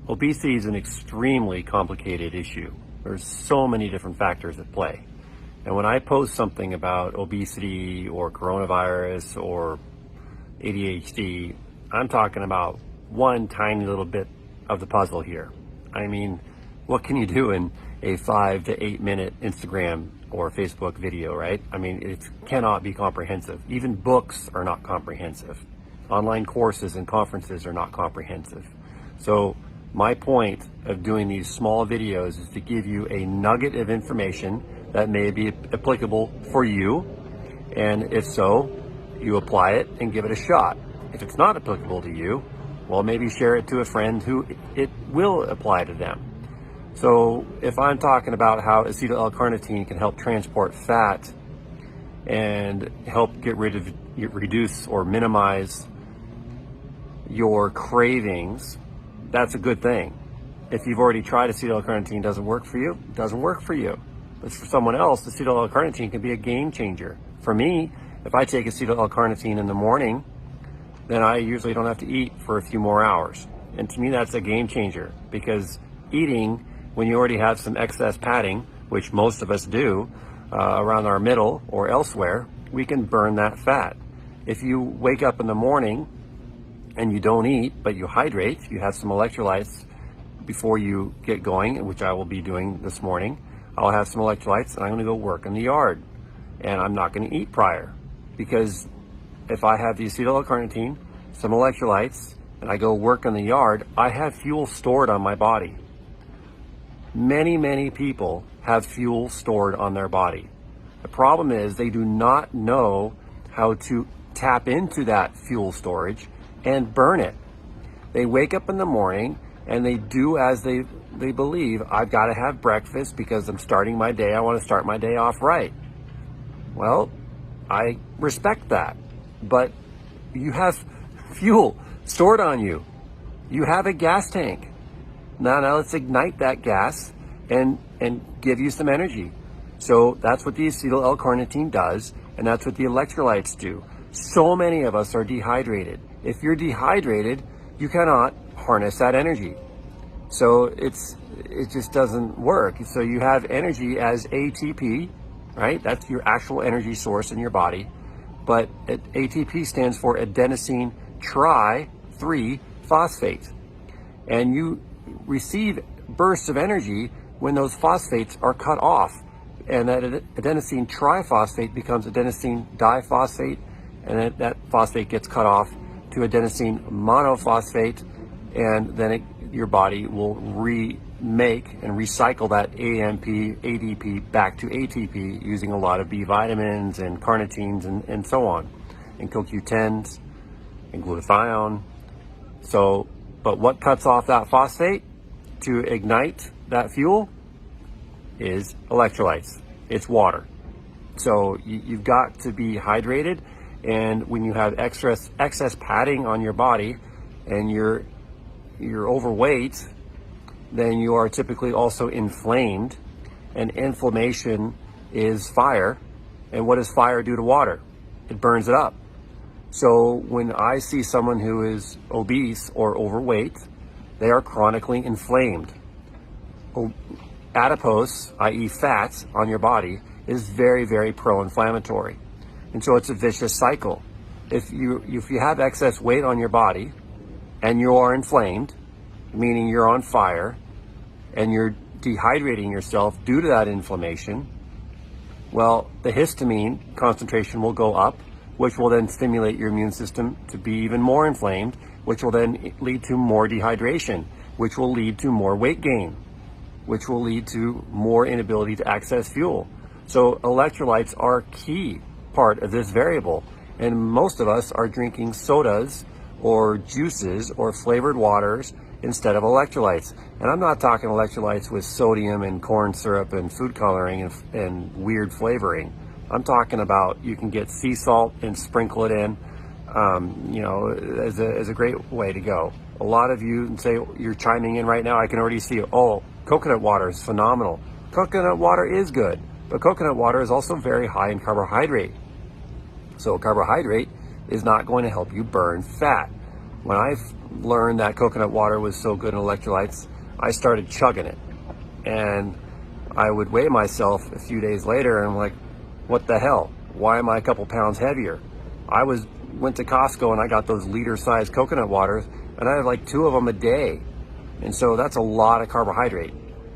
Obesity is an extremely complicated issue. There's so many different factors at play. And when I post something about obesity or coronavirus or ADHD, I'm talking about one tiny little bit of the puzzle here. I mean, what can you do in a 5 to 8 minute Instagram or Facebook video, right? I mean, it cannot be comprehensive. Even books are not comprehensive. Online courses and conferences are not comprehensive. So my point of doing these small videos is to give you a nugget of information that may be applicable for you. And if so, you apply it and give it a shot. If it's not applicable to you, well, maybe share it to a friend who it will apply to them. So if I'm talking about how AcetylLCarnitine can help transport fat and help reduce or minimize your cravings, that's a good thing. If you've already tried AcetylLCarnitine, doesn't work for you, it doesn't work for you. But for someone else, AcetylLCarnitine can be a game changer. For me, if I take AcetylLCarnitine in the morning, then I usually don't have to eat for a few more hours. And to me, that's a game changer, because eating when you already have some excess padding, which most of us do, around our middle or elsewhere, we can burn that fat. If you wake up in the morning and you don't eat, but you hydrate, you have some electrolytes before you get going, which I will be doing this morning. I'll have some electrolytes and I'm gonna go work in the yard. And I'm not gonna eat prior, because if I have the AcetylLCarnitine, some electrolytes, and I go work in the yard, I have fuel stored on my body. Many people have fuel stored on their body. The problem is they do not know how to tap into that fuel storage and burn it. They wake up in the morning and they do as they believe. I've got to have breakfast because I'm starting my day. I want to start my day off right. Well, I respect that, but you have fuel stored on you. You have a gas tank. Now let's ignite that gas and give you some energy. So that's what the AcetylLCarnitine does, and that's what the electrolytes do. So many of us are dehydrated. If you're dehydrated, you cannot harness that energy. So it just doesn't work. So you have energy as ATP, right? That's your actual energy source in your body. But ATP stands for adenosine tri-3-phosphate. And you receive bursts of energy when those phosphates are cut off. And that adenosine triphosphate becomes adenosine diphosphate, and that phosphate gets cut off to adenosine monophosphate, and then your body will remake and recycle that ADP back to ATP using a lot of B vitamins and carnitines and so on, and CoQ10s and glutathione. So, but what cuts off that phosphate to ignite that fuel is electrolytes. It's water. So you've got to be hydrated, and when you have excess padding on your body and you're overweight, then you are typically also inflamed, and inflammation is fire. And what does fire do to water? It burns it up. So when I see someone who is obese or overweight, they are chronically inflamed. Adipose, i.e. fats on your body, is very pro-inflammatory. And so it's a vicious cycle. If you have excess weight on your body and you are inflamed, meaning you're on fire, and you're dehydrating yourself due to that inflammation, well, the histamine concentration will go up, which will then stimulate your immune system to be even more inflamed, which will then lead to more dehydration, which will lead to more weight gain, which will lead to more inability to access fuel. So electrolytes are a key part of this variable. And most of us are drinking sodas or juices or flavored waters instead of electrolytes. And I'm not talking electrolytes with sodium and corn syrup and food coloring and weird flavoring. I'm talking about you can get sea salt and sprinkle it in, as a great way to go. A lot of you say you're chiming in right now. I can already see, coconut water is phenomenal. Coconut water is good, but coconut water is also very high in carbohydrate. So carbohydrate is not going to help you burn fat. When I learned that coconut water was so good in electrolytes, I started chugging it. And I would weigh myself a few days later and I'm like, what the hell? Why am I a couple pounds heavier? I went to Costco and I got those liter-sized coconut waters and I have like 2 of them a day. And so that's a lot of carbohydrate.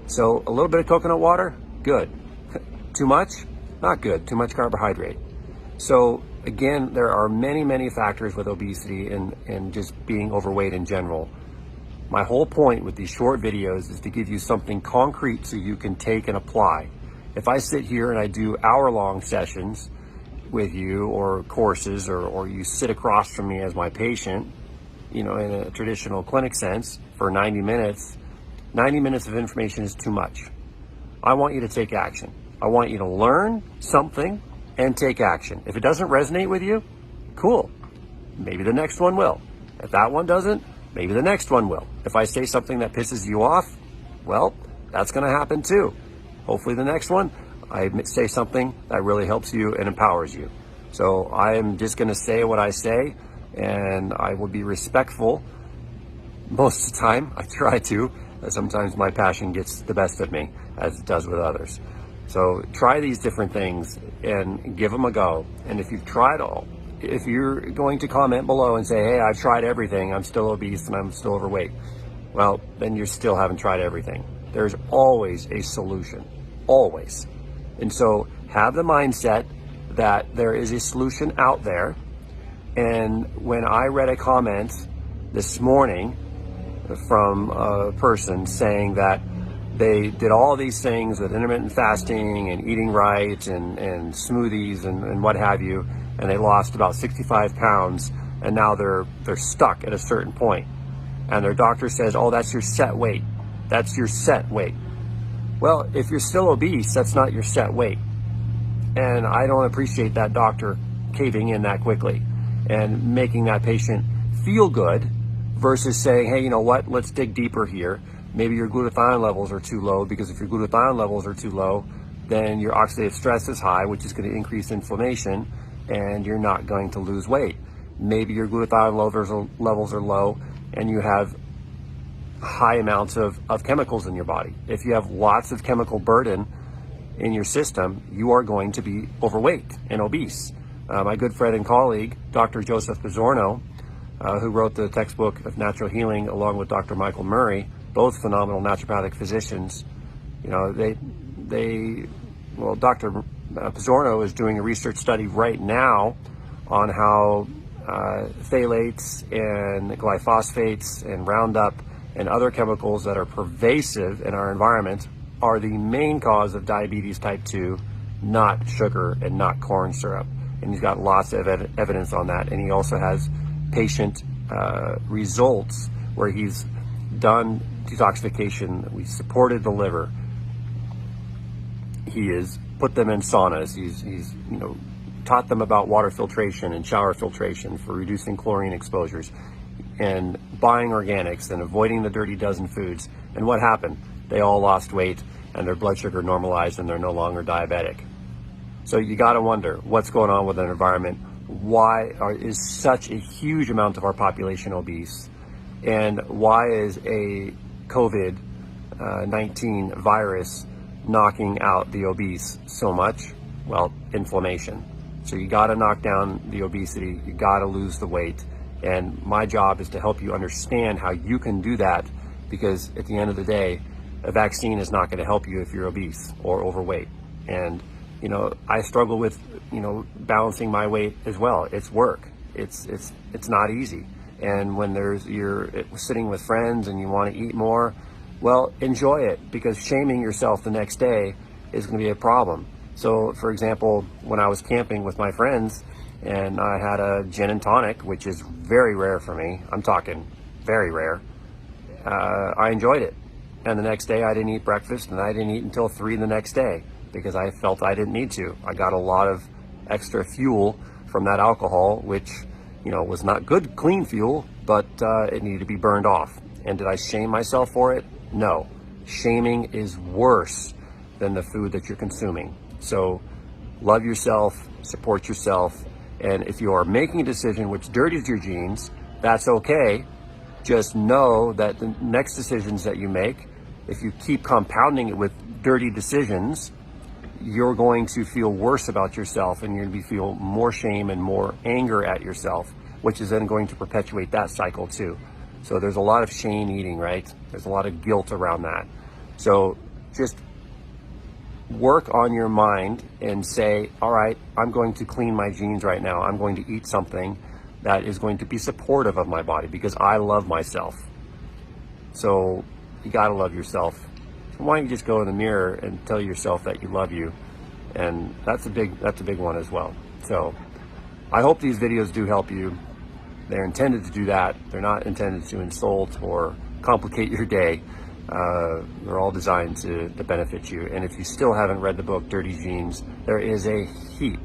So a little bit of coconut water, good. Too much? Not good. Too much carbohydrate. So again, there are many, many factors with obesity and just being overweight in general. My whole point with these short videos is to give you something concrete so you can take and apply. If I sit here and I do hour-long sessions with you or courses or you sit across from me as my patient, in a traditional clinic sense for 90 minutes of information is too much. I want you to take action. I want you to learn something and take action. If it doesn't resonate with you, cool. Maybe the next one will. If that one doesn't, maybe the next one will. If I say something that pisses you off, well, that's going to happen too. Hopefully the next one, I say something that really helps you and empowers you. So I am just going to say what I say, and I will be respectful most of the time. I try to. Sometimes my passion gets the best of me, as it does with others. So try these different things and give them a go. And if you've tried all, if you're going to comment below and say, hey, I've tried everything, I'm still obese and I'm still overweight, well, then you still haven't tried everything. There's always a solution, always. And so have the mindset that there is a solution out there. And when I read a comment this morning from a person saying that they did all these things with intermittent fasting and eating right and smoothies and what have you, and they lost about 65 pounds, and now they're stuck at a certain point. And their doctor says, oh, that's your set weight. That's your set weight. Well, if you're still obese, that's not your set weight. And I don't appreciate that doctor caving in that quickly and making that patient feel good versus saying, hey, you know what, let's dig deeper here. Maybe your glutathione levels are too low, because if your glutathione levels are too low, then your oxidative stress is high, which is going to increase inflammation, and you're not going to lose weight. Maybe your glutathione levels are low and you have high amounts of chemicals in your body. If you have lots of chemical burden in your system, you are going to be overweight and obese. My good friend and colleague, Dr. Joseph Pizzorno, who wrote the textbook of natural healing along with Dr. Michael Murray, both phenomenal naturopathic physicians, Dr. Pizzorno is doing a research study right now on how phthalates and glyphosates and Roundup and other chemicals that are pervasive in our environment are the main cause of diabetes type 2, not sugar and not corn syrup. And he's got lots of evidence on that. And he also has patient results where he's done detoxification. We supported the liver. He has put them in saunas. He's taught them about water filtration and shower filtration for reducing chlorine exposures and buying organics and avoiding the dirty dozen foods. And what happened? They all lost weight and their blood sugar normalized and they're no longer diabetic. So you got to wonder what's going on with an environment. Why is such a huge amount of our population obese? And why is a COVID-19 virus knocking out the obese so much? Well, inflammation. So you got to knock down the obesity. You got to lose the weight. And my job is to help you understand how you can do that, because at the end of the day, a vaccine is not going to help you if you're obese or overweight. And I struggle with balancing my weight as well. It's work. It's not easy. And when you're sitting with friends and you want to eat more, well, enjoy it, because shaming yourself the next day is going to be a problem. So, for example, when I was camping with my friends and I had a gin and tonic, which is very rare for me, I'm talking very rare, I enjoyed it. And the next day I didn't eat breakfast, and I didn't eat until 3 the next day because I felt I didn't need to. I got a lot of extra fuel from that alcohol, which was not good, clean fuel, but it needed to be burned off. And did I shame myself for it? No. Shaming is worse than the food that you're consuming. So love yourself, support yourself, and if you are making a decision which dirties your genes, that's okay. Just know that the next decisions that you make, if you keep compounding it with dirty decisions, you're going to feel worse about yourself, and you're going to feel more shame and more anger at yourself, which is then going to perpetuate that cycle too. So there's a lot of shame eating, right? There's a lot of guilt around that. So just work on your mind and say, all right, I'm going to clean my jeans right now. I'm going to eat something that is going to be supportive of my body, because I love myself. So you gotta love yourself. So why don't you just go in the mirror and tell yourself that you love you? And that's a big one as well. So I hope these videos do help you. They're intended to do that. They're not intended to insult or complicate your day. They're all designed to benefit you. And if you still haven't read the book Dirty Jeans, there is a heap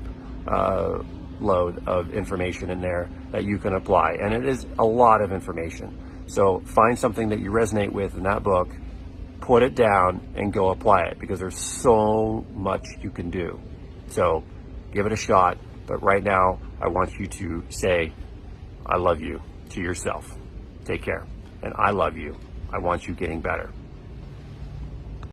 load of information in there that you can apply, and it is a lot of information. So find something that you resonate with in that book, put it down, and go apply it, because there's so much you can do. So give it a shot. But right now, I want you to say, I love you to yourself. Take care. And I love you. I want you getting better.